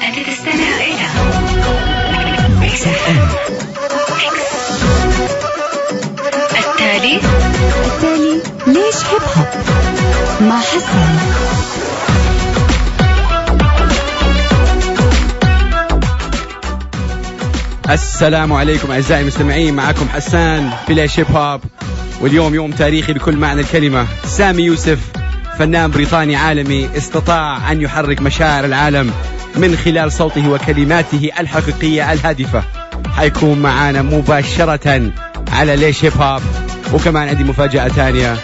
أنت تستمع إلى ميكس اف ام. التالي ليش هيب هوب مع حسن. السلام عليكم أعزائي المستمعين، معكم حسان في ليش هيب هوب، واليوم يوم تاريخي بكل معنى الكلمة. سامي يوسف فنان بريطاني عالمي استطاع أن يحرك مشاعر العالم من خلال صوته وكلماته الحقيقية الهادفة. حيكون معانا مباشرة على ليش هيب هوب، وكمان عندي مفاجأة تانية،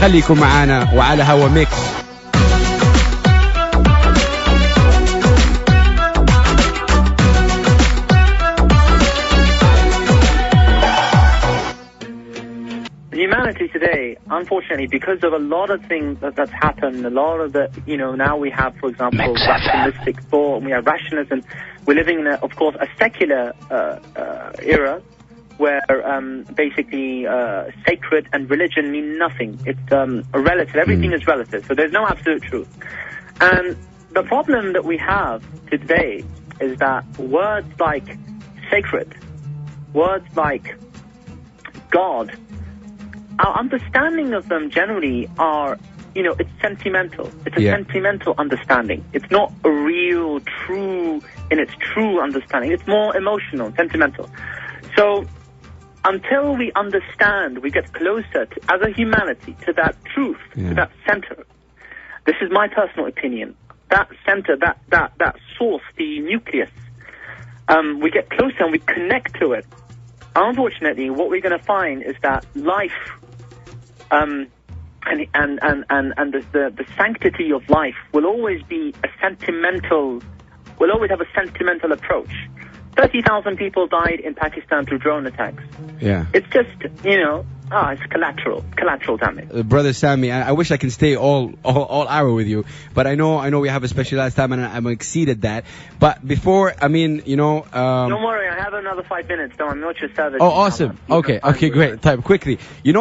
خليكم معانا وعلى هوا ميكس. Humanity today, unfortunately, because of a lot of things that's happened, a lot of the, now we have, for example, rationalistic thought, and we have rationalism. We're living in, of course, a secular era where basically sacred and religion mean nothing. It's relative. Everything is relative. So there's no absolute truth. And the problem that we have today is that words like sacred, words like God, our understanding of them generally are, it's sentimental. It's a sentimental understanding. It's not a real, true, in its true understanding. It's more emotional, sentimental. So until we understand, we get closer to, as a humanity, to that truth, to that center. This is my personal opinion. That center, that source, the nucleus, we get closer and we connect to it. Unfortunately, what we're going to find is that life, and the sanctity of life will always be will always have a sentimental approach. 30,000 people died in Pakistan through drone attacks. Yeah. It's just, it's collateral damage. Brother Sammy, I wish I can stay all hour with you, but I know we have a specialized time and I'm exceeded that. But before, don't worry, I have another 5 minutes, though. I'm not your service. Oh, awesome. Okay, great. Time quickly.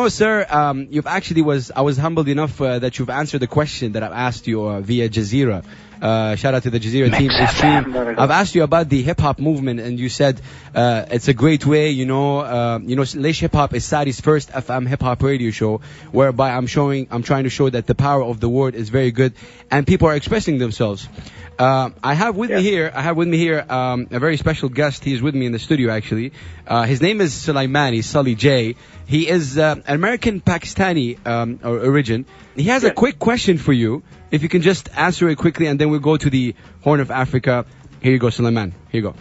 Sir, I was humbled enough that you've answered the question that I've asked you via Jazeera. Shout out to the Jazeera team. I've asked you about the hip hop movement, and you said it's a great way. Laish Hip Hop is Saudi's first FM hip hop radio show, whereby I'm trying to show that the power of the word is very good, and people are expressing themselves. I have with me here a very special guest. He's with me in the studio actually. His name is Sullee J. He is an American Pakistani origin. He has a quick question for you. If you can just answer it quickly, and then we'll go to the Horn of Africa. Here you go, Sulaiman. Here you go.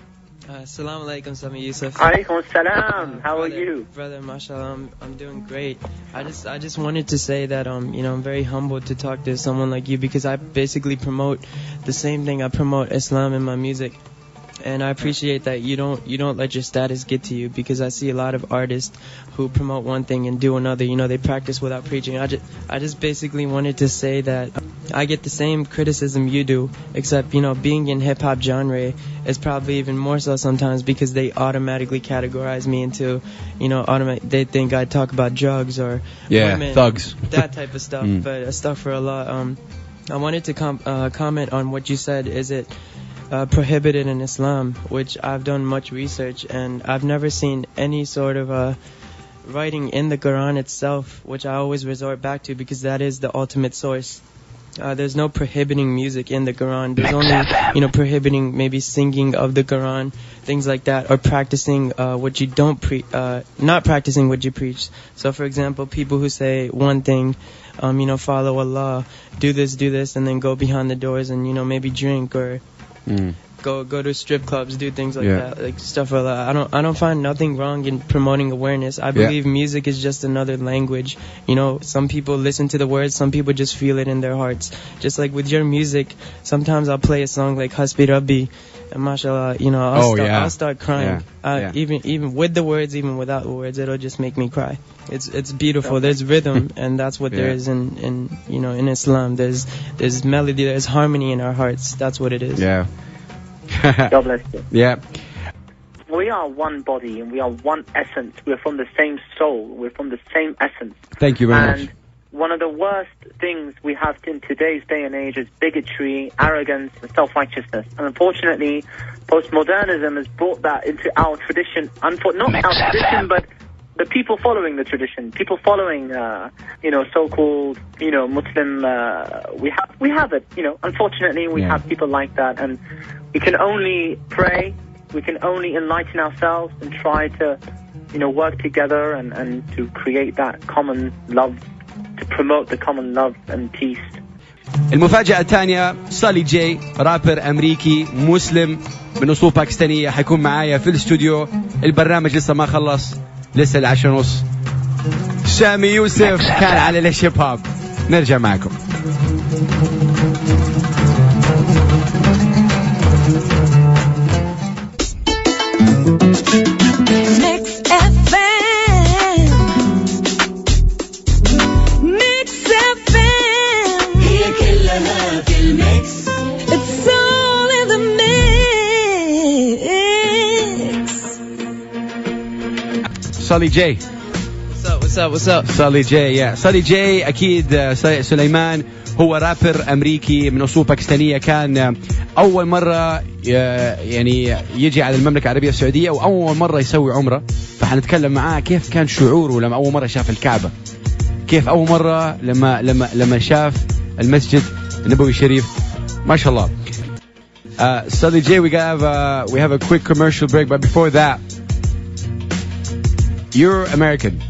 Assalamu alaikum, Sami Yusuf. Alaikum salam. How are you? Brother, mashallah, I'm doing great. I just wanted to say that I'm very humbled to talk to someone like you, because I basically promote the same thing. I promote Islam in my music. And I appreciate that you don't let your status get to you, because I see a lot of artists who promote one thing and do another. They practice without preaching. I just basically wanted to say that I get the same criticism you do, except being in hip hop genre is probably even more so sometimes, because they automatically categorize me into they think I talk about drugs or women, thugs, that type of stuff. But astaghfirullah. I wanted to comment on what you said. Is it prohibited in Islam, which I've done much research, and I've never seen any sort of writing in the Quran itself, which I always resort back to, because that is the ultimate source. There's no prohibiting music in the Quran. There's only prohibiting maybe singing of the Quran, things like that, or practicing what you don't not practicing what you preach. So for example, people who say one thing, follow Allah, do this, and then go behind the doors and maybe drink or go to strip clubs, do things like that, like stuff like that. I don't find nothing wrong in promoting awareness. I believe music is just another language. Some people listen to the words, some people just feel it in their hearts. Just like with your music, sometimes I'll play a song like Hasbi Rabbi, and mashallah, I'll start crying. Even with the words, even without the words, it'll just make me cry. It's beautiful. There's rhythm, and that's what there is in Islam. There's melody, there's harmony in our hearts. That's what it is. God bless you. Yeah. We are one body and we are one essence. We're from the same soul. We're from the same essence. Thank you very much. And one of the worst things we have in today's day and age is bigotry, arrogance, and self-righteousness. And unfortunately, postmodernism has brought that into our tradition. Not our tradition, but the people following the tradition, people following, so-called, Muslim. We have it. Unfortunately, we have people like that, and we can only pray. We can only enlighten ourselves and try to, work together and to create that common love, to promote the common love and peace. المفاجأة الثانية سالي جاي رابر أمريكي مسلم من أصول باكستانية حيكون معايا في الاستوديو. البرنامج لسه ما خلص، لسه 10:30. سامي يوسف كان على ليش هيب هوب. نرجع معكم. Sullee J. What's up? Sullee J, yeah. Sullee J أكيد سليمان هو رابر أمريكي من أصول باكستانية. كان أول مرة يعني يجي على المملكة العربية السعودية وأول مرة يسوي عمرة. فحنتكلم معاه كيف كان شعوره لما أول مرة شاف الكعبة، كيف أول مرة لما شاف المسجد النبوي الشريف. ما شاء الله. Sullee J, we have a quick commercial break, but before that, you're American.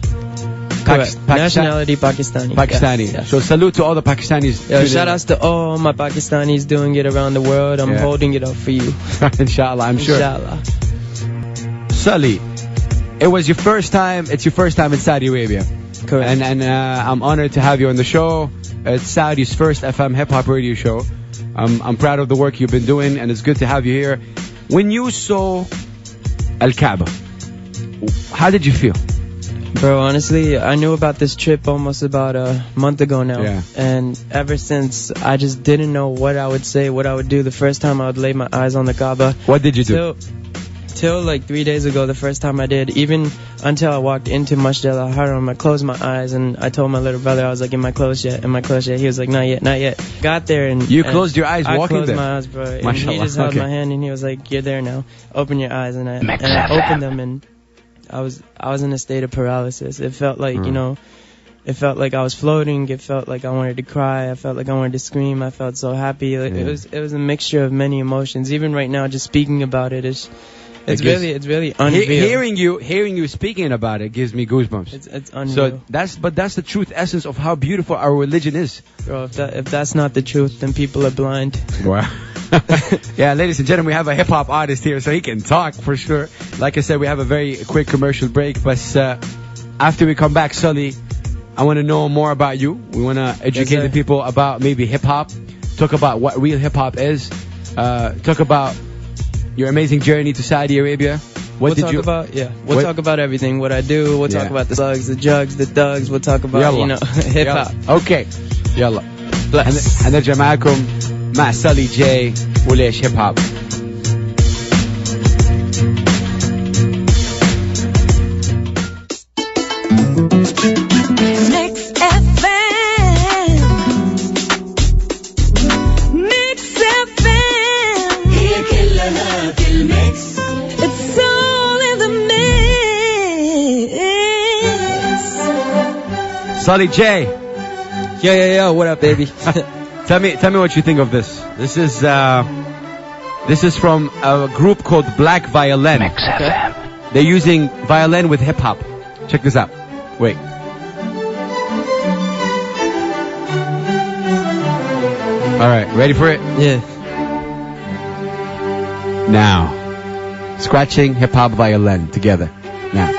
Nationality Pakistani. Pakistani. Yes. So salute to all the Pakistanis. Shout outs to all my Pakistanis doing it around the world. I'm holding it up for you. Inshallah, I'm sure. Inshallah. Sullee, it's your first time in Saudi Arabia. Correct. And I'm honored to have you on the show. It's Saudi's first FM hip hop radio show. I'm proud of the work you've been doing, and it's good to have you here. When you saw Al-Kaaba, how did you feel? Bro, honestly, I knew about this trip almost about a month ago now. Yeah. And ever since, I just didn't know what I would say, what I would do the first time I would lay my eyes on the Kaaba. What did you do? Till like 3 days ago, the first time I did, even until I walked into Masjid al-Haram, I closed my eyes and I told my little brother, I was like, am I closed yet? Am I closed yet? He was like, not yet, not yet. Got there and... You closed your eyes walking there? I closed my eyes, bro. And he just held my hand and he was like, you're there now. Open your eyes. And I opened them and I was in a state of paralysis. It felt like, it felt like I was floating. It felt like I wanted to cry. I felt like I wanted to scream. I felt so happy. Like, it was a mixture of many emotions. Even right now, just speaking about it, it's really unreal. Hearing you speaking about it gives me goosebumps. It's unreal. So that's the truth essence of how beautiful our religion is. Bro, if that's not the truth, then people are blind. Wow. Yeah, ladies and gentlemen, we have a hip hop artist here, so he can talk for sure. Like I said, we have a very quick commercial break, but after we come back, Sullee, I want to know more about you. We want to educate the people about maybe hip hop, talk about what real hip hop is, talk about your amazing journey to Saudi Arabia. We'll talk about everything. What I do. We'll talk about the slugs, the jugs, the thugs. We'll talk about hip hop. Okay. يلا. هنرجع معاكم مع Sullee J وليش هيب هوب. Sullee J. Yo, what up, baby? Tell me what you think of this. This is from a group called Black Violin. Okay. They're using violin with hip hop. Check this out. Wait. All right, ready for it? Yeah. Now, scratching hip hop violin together. Now.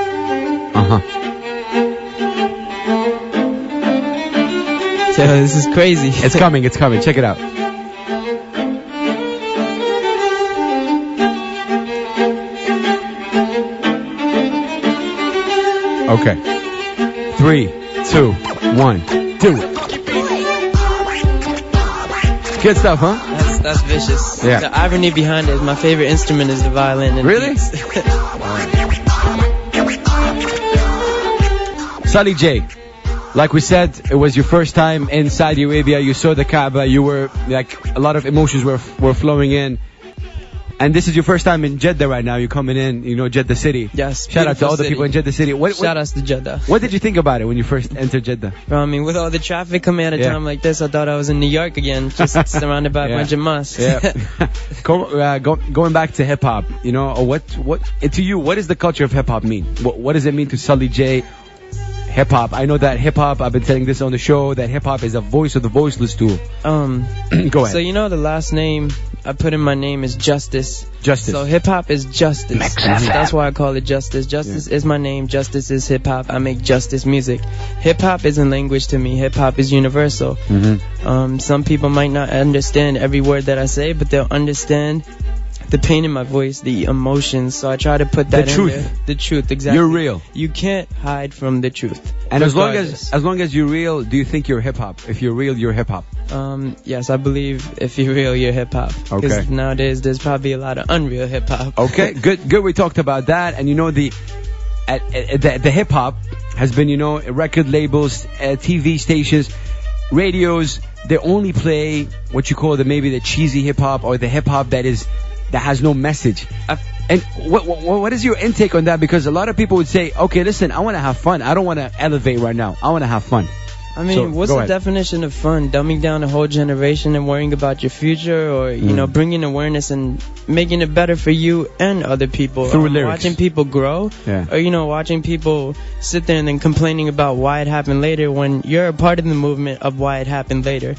So this is crazy. It's coming. Check it out. Okay. 3, 2, 1, do it. Good stuff, huh? That's vicious. Yeah. The irony behind it is my favorite instrument is the violin. And really? Sullee J. Like we said, it was your first time in Saudi Arabia. You saw the Kaaba. You were like, a lot of emotions were flowing in. And this is your first time in Jeddah right now. You're coming in, you know, Jeddah City. Yes. Shout out to all the city. people in Jeddah City. Shout out to Jeddah. What did you think about it when you first entered Jeddah? Bro, I mean, with all the traffic coming at a time like this, I thought I was in New York again, just surrounded by a bunch of mosques. Yeah. Going back to hip hop, you know, what to you, what does the culture of hip hop mean? What does it mean to Sullee J? Hip hop. I know that hip hop, I've been telling this on the show, that hip hop is a voice of the voiceless too. Go ahead. So you know the last name I put in my name is Justice. Justice. So hip hop is justice. MAKKAH. That's why I call it Justice. Justice is my name. Justice is hip hop. I make justice music. Hip hop isn't language to me. Hip hop is universal. Some people might not understand every word that I say, but they'll understand the pain in my voice, the emotions. So I try to put that in there. The truth, exactly. You're real. You can't hide from the truth. And as long as you're real, do you think you're hip hop? If you're real, you're hip hop. Yes, I believe if you're real, you're hip hop. Because Okay. nowadays there's probably a lot of unreal hip hop. Okay, good. We talked about that, and you know the hip hop has been, you know, record labels, TV stations, radios. They only play what you call maybe the cheesy hip hop or the hip hop that has no message. And what is your intake on that? Because a lot of people would say, okay, listen, I want to have fun. I don't want to elevate right now. I want to have fun. I mean, what's the definition of fun? Dumbing down a whole generation and worrying about your future, or you know, bringing awareness and making it better for you and other people through lyrics. Watching people grow, or you know, watching people sit there and then complaining about why it happened later when you're a part of the movement of why it happened later.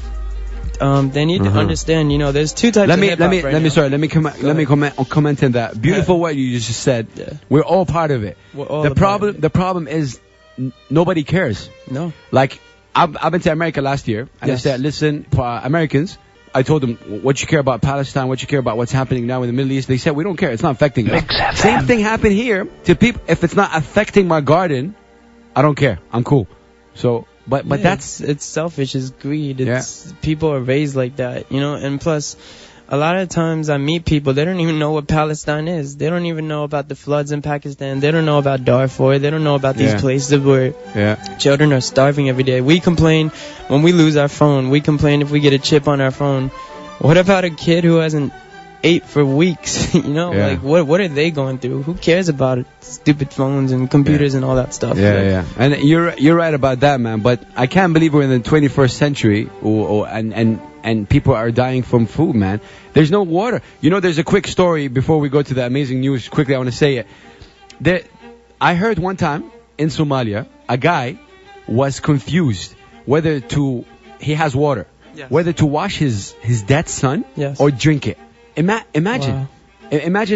They need to understand, you know, there's two types of hip hop right now. Let me comment on that. Beautiful what you just said. Yeah. We're all part of it. We're all the problem is nobody cares. No. Like I've been to America last year, and I said, listen, Americans, I told them, what you care about Palestine, what you care about what's happening now in the Middle East. They said, we don't care. It's not affecting us. Same thing happened here to people. If it's not affecting my garden, I don't care. I'm cool. So, but it's selfish. It's greed. It's people are raised like that, you know. And plus, a lot of times I meet people, they don't even know what Palestine is. They don't even know about the floods in Pakistan. They don't know about Darfur. They don't know about these places where children are starving every day. We complain when we lose our phone. We complain if we get a chip on our phone. What about a kid who hasn't ate for weeks? You know, like what are they going through? Who cares about stupid phones and computers and all that stuff? And you're right about that, man. But I can't believe we're in the 21st century, and people are dying from food, man. There's no water. You know, there's a quick story before we go to the amazing news. Quickly, I want to say it. I heard one time in Somalia, a guy was confused whether he has water, whether to wash his dead son or drink it. Imagine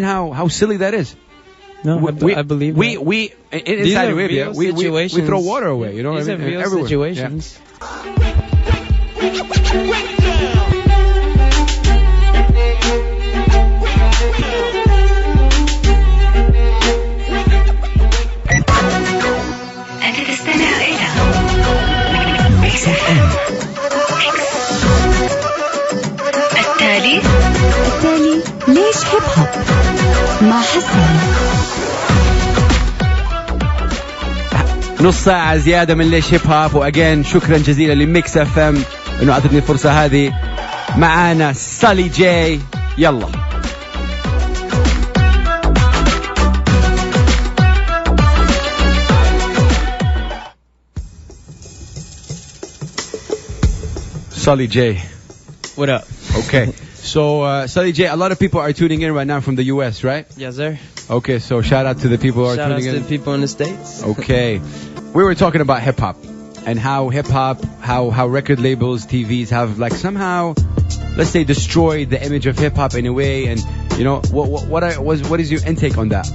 how silly that is. No, I believe that. We in Saudi Arabia, we throw water away. You know what I mean? These are real everywhere. situations. أنت تستمع إلى ميكس اف ام. التالي ليش هيب هوب مع حسن. نص ساعة زيادة من ليش هيب هوب. واجين شكرا جزيلا لميكس اف ام انه اعطتني الفرصة هذه. معانا سالي جاي. يلا Sullee J. What up? Okay. So, Sullee J, a lot of people are tuning in right now from the U.S., right? Yes, sir. Okay, so shout out to the people who are tuning in. Shout out to the people in the States. Okay. We were talking about hip-hop and how hip-hop, how record labels, TVs have like somehow, let's say, destroyed the image of hip-hop in a way. And, you know, what is your intake on that?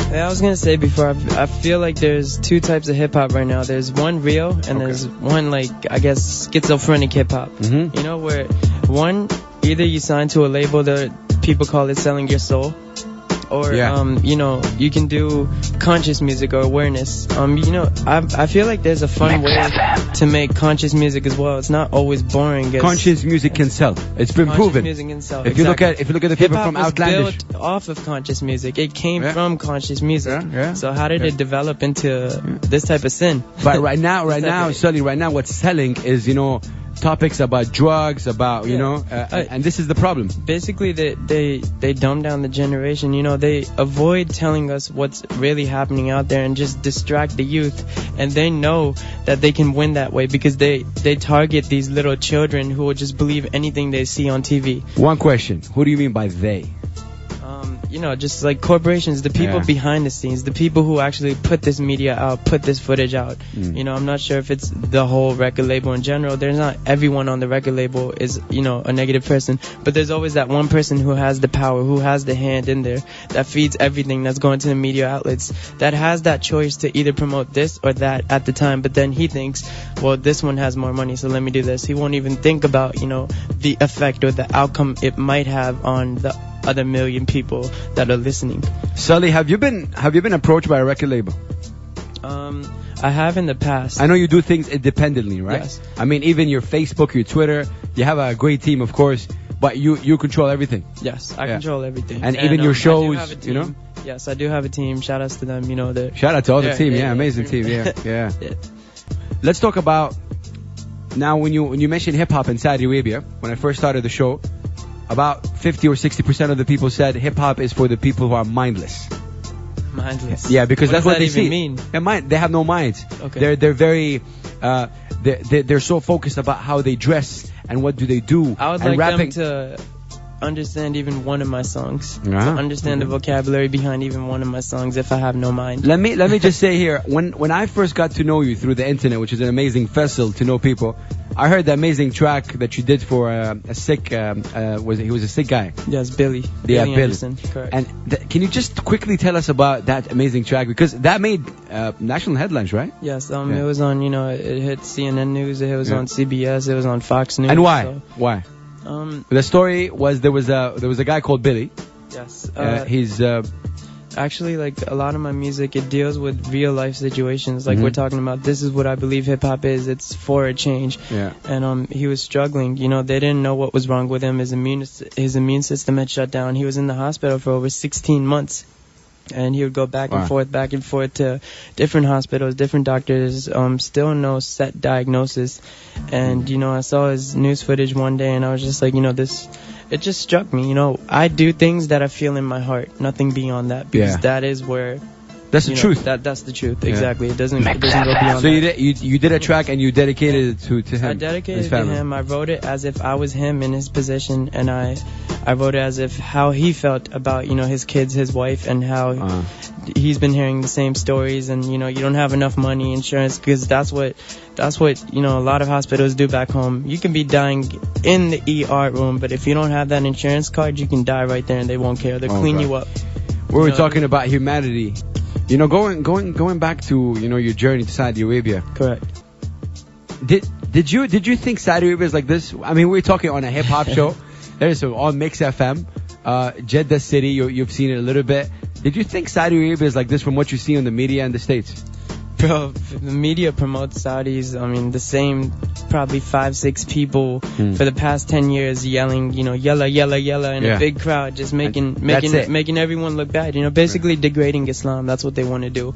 I was gonna say before, I feel like there's two types of hip hop right now. There's one real, and there's one, like, I guess, schizophrenic hip hop. You know, where one, either you sign to a label that people call it selling your soul, or Yeah. you know, you can do conscious music or awareness. You know, I feel like there's a fun way to make conscious music as well. It's not always boring. Conscious music can sell. It's been conscious proven. music can sell. If you look at the people Hip-hop from was Outlandish. built off of conscious music. It came Yeah. from conscious music. Yeah. So how did it develop into this type of sin? But right now, Exactly. Sullee, right now, what's selling is, you know, topics about drugs, about, you Yeah. know, and this is the problem. Basically, they dumb down the generation. You know, they avoid telling us what's really happening out there and just distract the youth. And they know that they can win that way because they target these little children who will just believe anything they see on TV. One question. Who do you mean by they? You know, just like corporations, the people Yeah. behind the scenes, the people who actually put this media out, put this footage out. You know, I'm not sure if it's the whole record label in general. There's not everyone on the record label is, you know, a negative person, but there's always that one person who has the power, who has the hand in there, that feeds everything that's going to the media outlets, that has that choice to either promote this or that at the time, but then he thinks, well, this one has more money, so let me do this. He won't even think about, you know, the effect or the outcome it might have on the other million people that are listening. Sullee, have you been approached by a record label? I have in the past. I know you do things independently, right? Yes. I mean, even your Facebook, your Twitter, you have a great team, of course, but you control everything. Yes, I Yeah. control everything. And even your I do shows, have a you know? team. Yes, I do have a team. Shout outs to them. You know, Shout out to all the team, yeah, amazing yeah. team, yeah, yeah. Yeah. Let's talk about now when you mentioned hip hop in Saudi Arabia. When I first started the show, about 50 or 60% of the people said hip hop is for the people who are mindless. Mindless. Yeah, because that's what what does they that even see. mean? They have no minds. Okay. They're very they're so focused about how they dress and what do they do. I would and like rapping. them to understand even one of my songs. Ah, To understand the vocabulary behind even one of my songs if I have no mind. Let me just say here, when I first got to know you through the internet, which is an amazing vessel to know people, I heard the amazing track that you did for a sick he was a sick guy. Yes, Billy. Yeah, Billy Bill. Anderson. Correct. And can you just quickly tell us about that amazing track, because that made national headlines, right? Yes, Yeah. it was on, you know, it hit CNN News, it was Yeah. on CBS, it was on Fox News. And why? So, Why? The story was there was a guy called Billy. yes. He's Actually, like, a lot of my music, it deals with real life situations. Like Mhm. we're talking about, this is what I believe hip hop is. It's for a change. yeah. And he was struggling. You know, they didn't know what was wrong with him. His immune system had shut down. He was in the hospital for over 16 months. And he would go back and forth to different hospitals, different doctors, still no set diagnosis. And, you know, I saw his news footage one day and I was just like, you know, it just struck me. You know, I do things that I feel in my heart, nothing beyond that, because Yeah. that is where, That's the you know, truth. That's the truth, Yeah. exactly. It doesn't go beyond So that. you did a track and you dedicated it to him. I dedicated his it to family. him. I wrote it as if I was him in his position, and I wrote it as if how he felt about, you know, his kids, his wife, and how he's been hearing the same stories. And, you know, you don't have enough money, insurance, because that's what you know, a lot of hospitals do back home. You can be dying in the ER room, but if you don't have that insurance card, you can die right there, and they won't care. They'll Oh, clean God. you up. We were know, talking about humanity. You know, going back to, you know, your journey to Saudi Arabia. Correct. Did you think Saudi Arabia is like this? I mean, we're talking on a hip hop show. There's on Mix FM, Jeddah City. You've seen it a little bit. Did you think Saudi Arabia is like this from what you see on the media in the States? Bro, the media promotes Saudis. I mean, the same probably 5-6 people for the past 10 years yelling, you know, yalla, yalla, yalla in a big crowd, just making everyone look bad. You know, basically degrading Islam. That's what they want to do.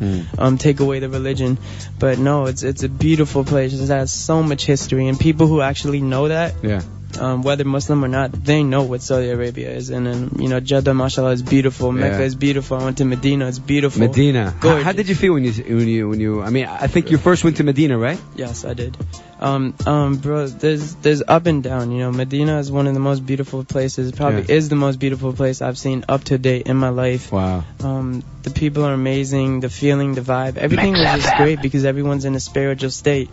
Take away the religion. But no, it's a beautiful place. It has so much history, and people who actually know that. Yeah. Whether Muslim or not, they know what Saudi Arabia is. And then, you know, Jeddah, mashallah, is beautiful. Mecca is beautiful. I went to Medina. It's beautiful. Medina. Gorgeous. How did you feel when you? I mean, I think you first went to Medina, right? Yes, I did. Bro, there's up and down. You know, Medina is one of the most beautiful places. Probably is the most beautiful place I've seen up to date in my life. Wow. The people are amazing. The feeling, the vibe, everything was just great because everyone's in a spiritual state.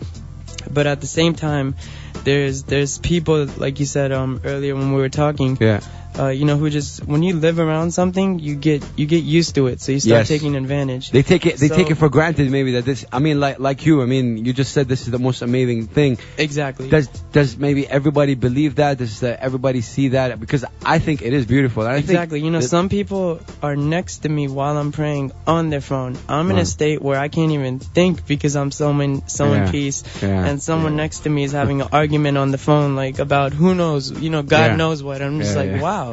But at the same time, there's people, like you said earlier when we were talking. Yeah. Who just, when you live around something, you get used to it, so you start taking advantage. They take it for granted, maybe, that this. I mean, like you. I mean, you just said this is the most amazing thing. Exactly. Does maybe everybody believe that? Does everybody see that? Because I think it is beautiful. Exactly. Some people are next to me while I'm praying on their phone. I'm in a state where I can't even think because I'm so in peace. Yeah. And someone next to me is having an argument on the phone, like about who knows, God knows what. I'm just like, wow.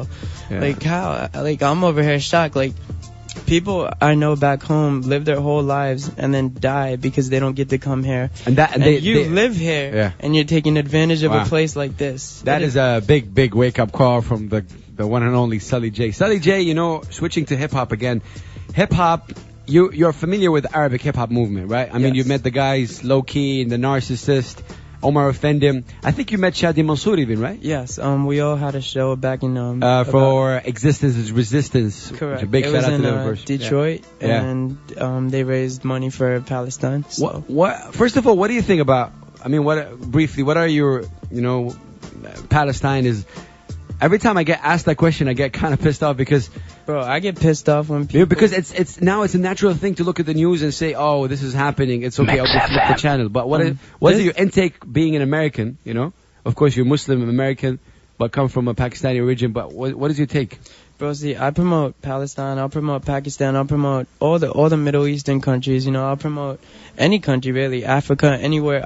Yeah. Like how? Like I'm over here shocked. Like people I know back home live their whole lives and then die because they don't get to come here. And you live here and you're taking advantage of a place like this. That is a big wake up call from the one and only Sullee J. Sullee J, switching to hip hop again. Hip hop. You're familiar with the Arabic hip hop movement, right? I mean, you met the guys Low Key and the Narcissist. Omar Effendim. I think you met Shadi Mansour even, right? Yes. We all had a show back in for Existence is Resistance. Correct. A big shout out to them. Detroit, and they raised money for Palestine. So. What? First of all, what do you think about? I mean, briefly? What are your? Palestine is. Every time I get asked that question, I get kind of pissed off because. Bro, I get pissed off when people... Because it's now a natural thing to look at the news and say, oh, this is happening. It's okay, I'll just flip the channel. But what is your intake being an American, Of course, you're Muslim American, but come from a Pakistani origin. But what is your take? Bro, see, I promote Palestine, I'll promote Pakistan, I'll promote all the Middle Eastern countries, I'll promote any country, really, Africa, anywhere.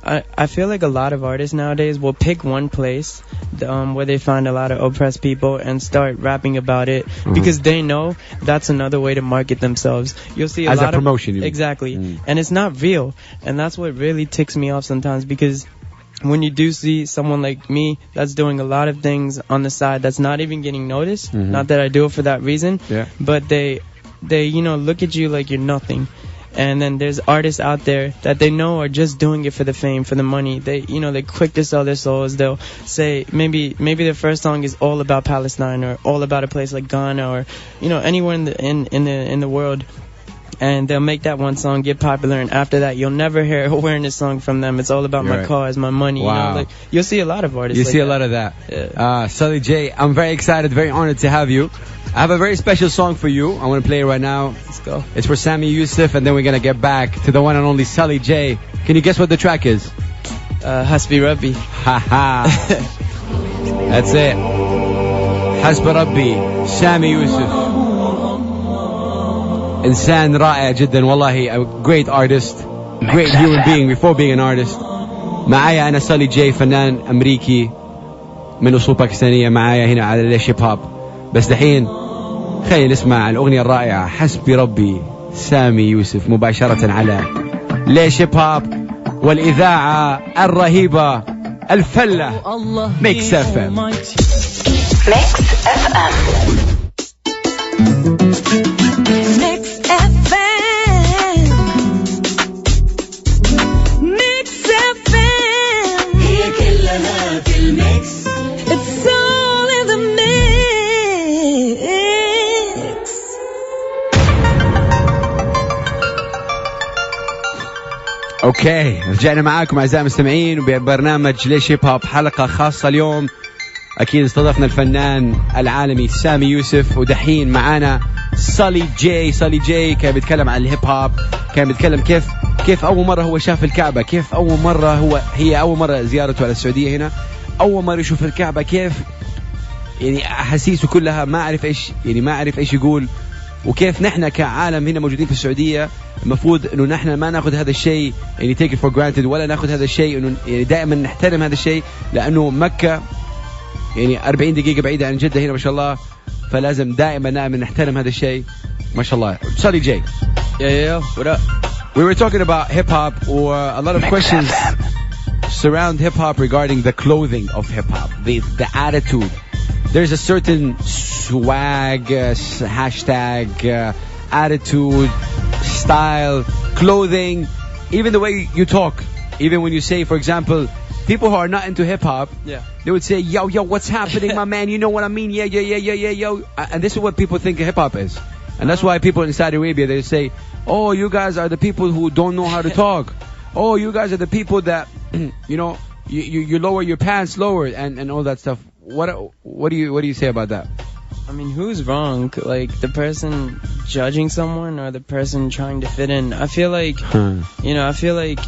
I feel like a lot of artists nowadays will pick one place where they find a lot of oppressed people and start rapping about it because they know that's another way to market themselves. You'll see a lot of promotion. Exactly. And it's not real. And that's what really ticks me off sometimes because when you do see someone like me that's doing a lot of things on the side that's not even getting noticed, not that I do it for that reason, but they look at you like you're nothing. And then there's artists out there that they know are just doing it for the fame, for the money. They quick to sell their souls. They'll say maybe their first song is all about Palestine or all about a place like Ghana or anywhere in the world. And they'll make that one song get popular, and after that, you'll never hear a awareness song from them. It's all about my cars, my money. Wow. You'll see a lot of artists. You see a lot of that. Yeah. Sullee J, I'm very excited, very honored to have you. I have a very special song for you. I want to play it right now. Let's go. It's for Sammy Yusuf, and then we're gonna get back to the one and only Sullee J. Can you guess what the track is? Hasbi Rabbi. Haha. That's it. Hasbi Rabbi. Sammy Yusuf. إنسان رائع جدا والله, a great artist, great human being before being an artist. معايا أنا Sullee J, فنان أمريكي من أصول باكستانية, معايا هنا على ليش هيب هوب. بس دحين خلينا نسمع الأغنية الرائعة حسبي ربي سامي يوسف مباشرة على ليش هيب هوب والإذاعة الرهيبة الفلة ميكس اف ام. ميكس اف ام. اوكي, رجعنا معاكم اعزائي المستمعين ببرنامج ليش هيب هوب, حلقة خاصة اليوم. اكيد استضفنا الفنان العالمي سامي يوسف, ودحين معانا Sullee J. Sullee J كان بيتكلم عن الهيب هوب, كان بيتكلم كيف اول مرة هو شاف الكعبة, كيف اول مرة هي اول مرة زيارته على السعودية هنا, اول مرة يشوف الكعبة, كيف احاسيسه كلها ما اعرف ايش يقول, وكيف نحن كعالم هنا موجودين في السعودية المفروض انه نحن ما ناخذ هذا الشيء take it for granted, ولا ناخذ هذا الشيء انه دائما نحترم هذا الشيء, لانه مكة 40 دقيقة بعيدة عن جدة هنا ما شاء الله, فلازم دائما نحترم هذا الشيء ما شاء الله. Sullee J. Yeah, what up? We were talking about hip hop, or a lot of questions surround hip hop regarding the clothing of hip hop, the attitude. There's a certain swag, hashtag, attitude, style, clothing, even the way you talk. Even when you say, for example, people who are not into hip hop, they would say, yo, what's happening, my man? You know what I mean? Yeah, yo. And this is what people think hip hop is. And that's why people in Saudi Arabia, they say, oh, you guys are the people who don't know how to talk. Oh, you guys are the people that, you lower your pants lower and all that stuff. What do you say about that? I mean, who's wrong? Like, the person judging someone or the person trying to fit in? I feel like, I feel like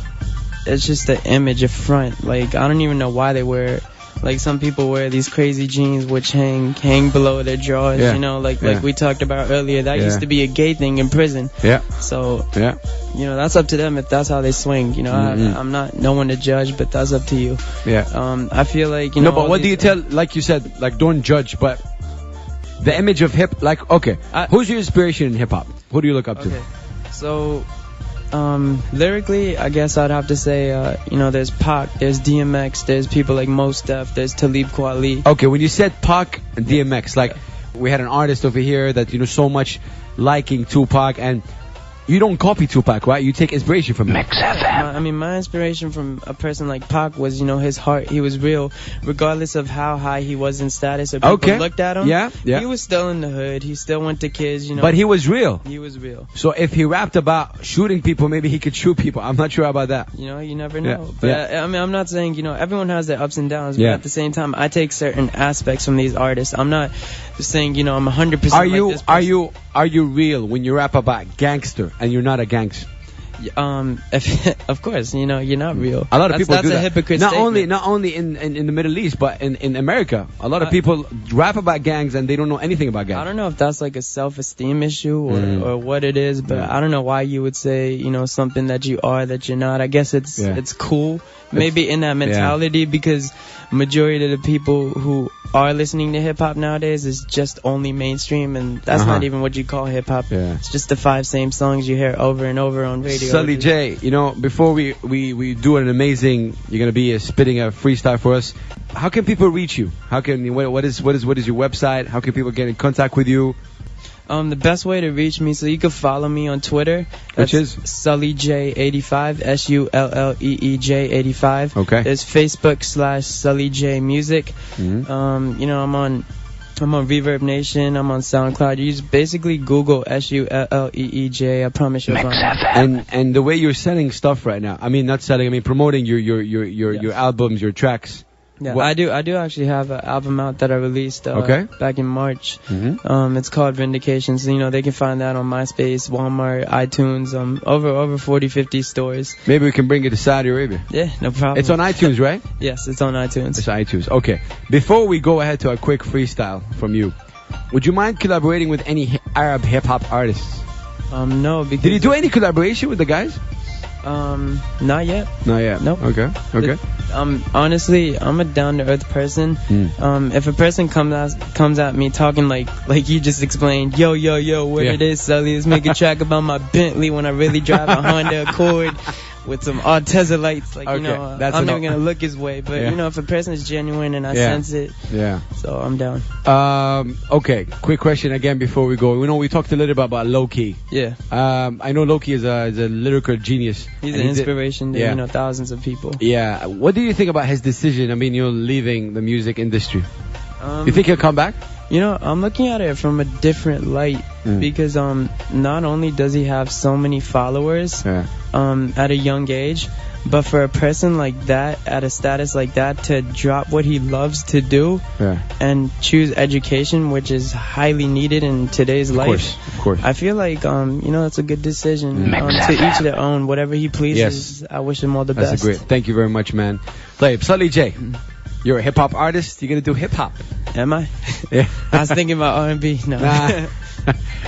it's just the image of front. Like, I don't even know why they wear it. Like, some people wear these crazy jeans which hang below their drawers, like we talked about earlier. That used to be a gay thing in prison. Yeah. So, that's up to them if that's how they swing. I'm not no one to judge, but that's up to you. Yeah. I feel like, No, but what do you tell, like you said, like, don't judge, but the image of who's your inspiration in hip-hop? Who do you look up to? So, lyrically, I guess I'd have to say, there's Pac, there's DMX, there's people like Mos Def, there's Talib Kweli. Okay, when you said Pac and DMX, like, we had an artist over here that, so much liking Tupac, and you don't copy Tupac, right? You take inspiration from him. My inspiration from a person like Pac was, his heart. He was real, regardless of how high he was in status or people looked at him. Yeah. He was still in the hood. He still went to kids, But he was real. He was real. So if he rapped about shooting people, maybe he could shoot people. I'm not sure about that. You never know. But I'm not saying, everyone has their ups and downs. But at the same time, I take certain aspects from these artists. I'm not saying, I'm 100% like this person. Are you real when you rap about gangster and you're not a gangster? Of course, you're not real. A lot of people do that. That's a hypocrite statement. Not only in the Middle East, but in America. A lot of people rap about gangs and they don't know anything about gangs. I don't know if that's like a self-esteem issue or what it is, but I don't know why you would say, something that you are that you're not. I guess it's cool. Maybe in that mentality because majority of the people who are listening to hip-hop nowadays is just only mainstream, and that's not even what you call hip-hop. It's just the 5 same songs you hear over and over on radio. Sullee J, before we do an amazing, you're going to be spitting a freestyle for us. How can people reach you? What is your website? How can people get in contact with you? The best way to reach me, so you can follow me on Twitter. Which is? SulleeJ85, SULLEEJ85. Okay. There's Facebook /SulleeJ Music. I'm on Reverb Nation. I'm on SoundCloud. You just basically Google SULLEEJ. I promise you'll find it. And the way you're selling stuff right now, promoting your albums, your tracks. Yeah, I do actually have an album out that I released back in March. It's called Vindication. So, they can find that on MySpace, Walmart, iTunes, over 40, 50 stores. Maybe we can bring it to Saudi Arabia. Yeah, no problem. It's on iTunes, right? Yes, it's on iTunes. It's iTunes. Okay. Before we go ahead to a quick freestyle from you, would you mind collaborating with any Arab hip-hop artists? No. Because did you do any collaboration with the guys? Not yet. Not yet. Nope. Okay. Honestly, I'm a down-to-earth person. If a person comes at me talking like you just explained, yo, what it is, Sullee, let's make a track about my Bentley when I really drive a Honda Accord with some Alteza lights, I'm never gonna look his way. But if a person is genuine and I sense it, so I'm down. Okay, quick question again before we go. We talked a little bit about Low-Key. Yeah. I know Low-Key is a lyrical genius. He's an inspiration to thousands of people. Yeah. What do you think about his decision? Leaving the music industry. You think he'll come back? I'm looking at it from a different light because not only does he have so many followers at a young age, but for a person like that, at a status like that, to drop what he loves to do and choose education, which is highly needed in today's life. Of course. I feel like, it's a good decision. To each their own, whatever he pleases. Yes. I wish him all the best. That's great. Thank you very much, man. Sullee J, you're a hip-hop artist. You're going to do hip-hop. Am I? Yeah. I was thinking about R&B. No. Nah.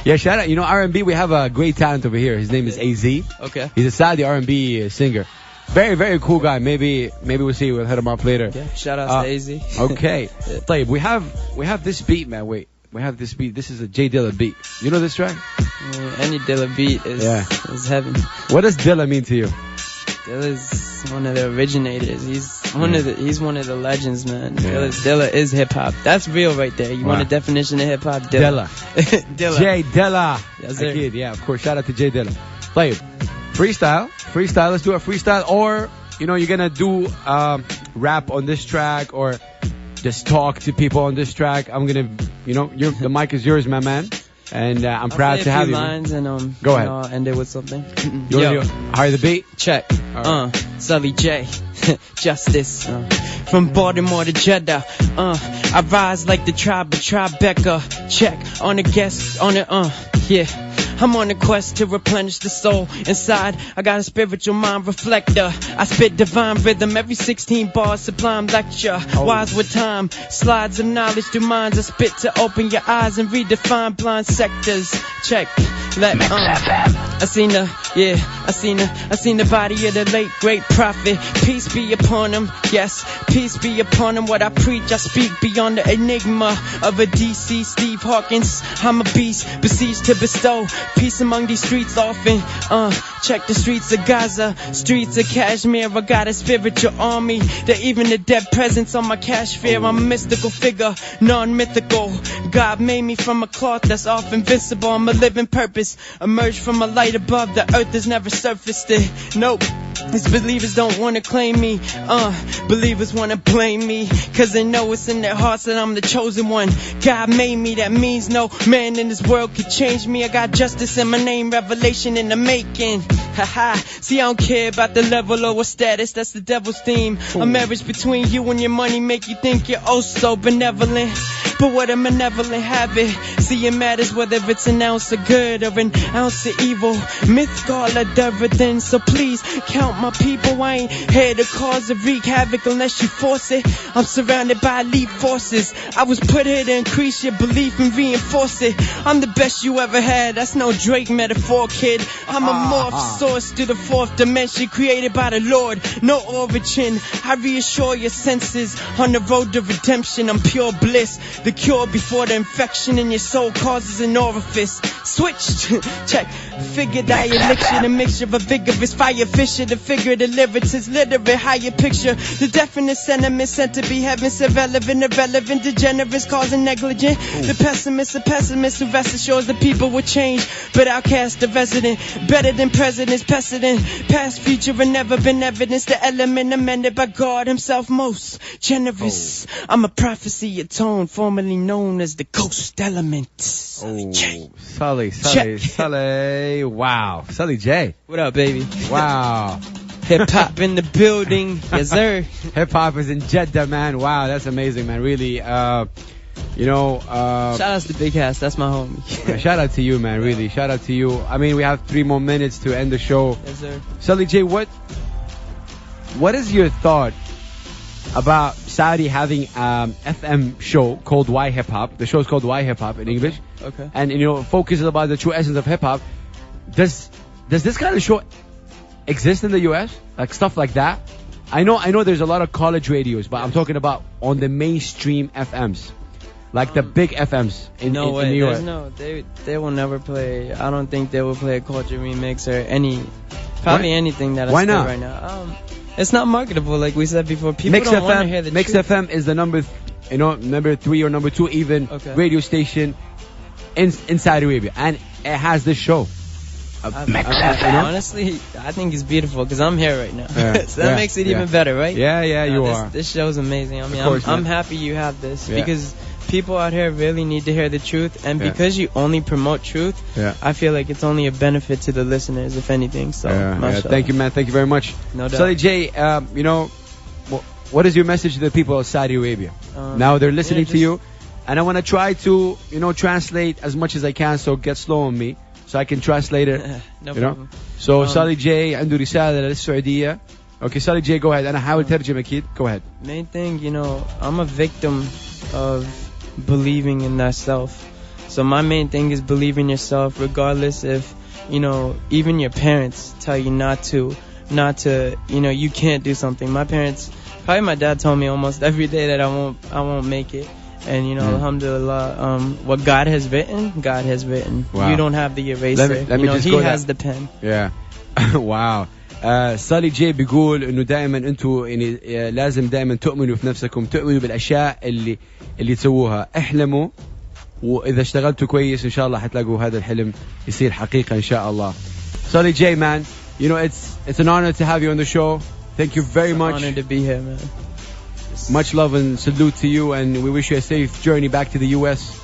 Yeah, shout out. R&B, we have a great talent over here. His name is AZ. Okay. He's a Saudi R&B singer. Very, very cool guy. Maybe we'll see. We'll hit him up later. Yeah, shout out to AZ. Okay. We have this beat, man. Wait. We have this beat. This is a J Dilla beat. You know this track? Any Dilla beat is heaven. What does Dilla mean to you? Dilla's one of the originators. He's one of the legends, man. Yeah. Dilla is hip hop. That's real right there. You want a definition of hip hop? Dilla. Dilla. J Dilla. Yes, sir. Kid. Yeah, of course. Shout out to J Dilla. Freestyle. Let's do a freestyle. Or you're gonna do rap on this track, or just talk to people on this track. I'm gonna, the mic is yours, my man. And I'm proud to have you. Lines and go ahead. I'll end it with something. Yo, hire the beat. Check. Right. Sullee J. justice. From Baltimore to Jeddah, I rise like the tribe of Tribeca. Check on the guests, on the yeah. I'm on a quest to replenish the soul inside. I got a spiritual mind reflector. I spit divine rhythm every 16 bars, sublime lecture. Wise with time, slides of knowledge through minds. I spit to open your eyes and redefine blind sectors. Check, I seen the body of the late great prophet. Peace be upon him, yes, peace be upon him. What I preach, I speak beyond the enigma of a DC Steve Hawkins. I'm a beast, besieged to bestow peace among these streets often. Check the streets of Gaza, streets of Kashmir. I got a spiritual army that even the dead presence on my cash fair. I'm a mystical figure, non-mythical. God made me from a cloth that's off invincible. I'm a living purpose, emerged from a light above. The earth has never surfaced it. Nope. These believers don't wanna claim me. Believers wanna blame me, cause they know it's in their hearts that I'm the chosen one. God made me, that means no man in this world could change me. I got justice in my name, revelation in the making. Haha, see I don't care about the level or status, that's the devil's theme. A marriage between you and your money make you think you're oh so benevolent. But what a malevolent habit. See it matters whether it's an ounce of good or an ounce of evil. Myth call it everything, so please count my people. I ain't here to cause or wreak havoc unless you force it. I'm surrounded by elite forces. I was put here to increase your belief and reinforce it. I'm the best you ever had, that's no Drake metaphor, kid. I'm a morph source to the fourth dimension, created by the Lord, no origin. I reassure your senses on the road to redemption. I'm pure bliss, the cure before the infection in your soul causes an orifice. Switched, check, figured I elixir, the mixture of a vigorous fire fisher. The figure, the lyrics is literate, higher picture. The definite sentiment sent to be heaven's irrelevant, irrelevant, degenerates causing negligent. The pessimist, a pessimist who rest assures the people will change, but outcast the resident. Better than presidents, precedent, past, future, and never been evidence. The element amended by God himself, most generous. I'm a prophecy, a tone, formerly known as the ghost element. Sullee. Wow. Sullee J. What up, baby? Wow. Hip hop in the building. Yes, sir. Hip hop is in Jeddah, man. Wow, that's amazing, man. Really, shout outs to Big HASS, that's my homie. Shout out to you, man. Really, shout out to you. I mean, we have 3 more minutes to end the show. Yes, sir. Sullee J, what is your thought about Saudi having FM show called Why Hip Hop? The show is called Why Hip Hop in English. Okay. And focuses about the true essence of hip hop. Does this kind of show exist in the US? Like stuff like that? I know there's a lot of college radios, but I'm talking about on the mainstream FMs. Like the big FMs in New York. They will never play. I don't think they will play a culture remix or anything that I Why spit not? right now. It's not marketable, like we said before. People don't want to hear the Mix truth. FM is the number 3 or number 2 even radio station in Saudi Arabia, and it has this show. Honestly, I think it's beautiful because I'm here right now. Yeah, so that makes it even better, right? Yeah, you are. This show's amazing. I mean, I'm happy you have this because people out here really need to hear the truth, and because you only promote truth, I feel like it's only a benefit to the listeners, if anything. So, thank you, man. Thank you very much. No doubt. Sullee J, what is your message to the people of Saudi Arabia? Now they're listening to you, and I want to try to, translate as much as I can. So get slow on me, so I can translate it. No problem. So Sullee J عنده رسالة للسعودية. Okay, Sullee J, go ahead. أنا هحاول ترجم أكيد. Go ahead. Main thing, I'm a victim of believing in thyself. So my main thing is believe in yourself, regardless if, even your parents tell you not to, you can't do something. My parents, probably my dad told me almost every day that I won't make it. And alhamdulillah, what God has written. Wow. You don't have the eraser. Let me just he go has the pen. Yeah. Wow. Sullee J بيقول انه دائما انتم لازم دائما تؤمنوا في نفسكم، تؤمنوا بالاشياء اللي تسووها، احلموا، واذا اشتغلتوا كويس ان شاء الله حتلاقوا هذا الحلم يصير حقيقة ان شاء الله. Sullee J, man, it's an honor to have you on the show. Thank you very much. It's an honor to be here, man. Much love and salute to you, and we wish you a safe journey back to the US.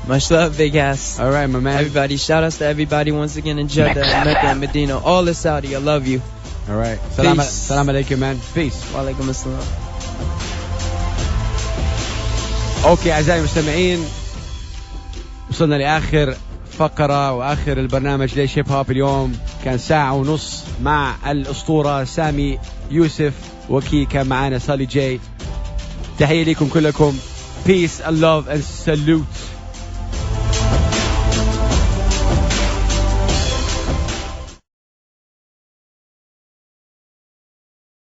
Much love, Big HASS. All right, my man. Everybody, shout outs to everybody once again in Jeddah, Mecca, and Medina, all of Saudi. I love you. alright. Peace. Salam alaikum, man. Peace. Wa alaikum assalam. اوكي اعزائي المستمعين، وصلنا لاخر فقرة واخر البرنامج ليش هيب هوب. اليوم كان ساعة ونص مع الاسطورة سامي يوسف وكي، كان معانا سالي جاي. تحية لكم كلكم. Peace and love and salute.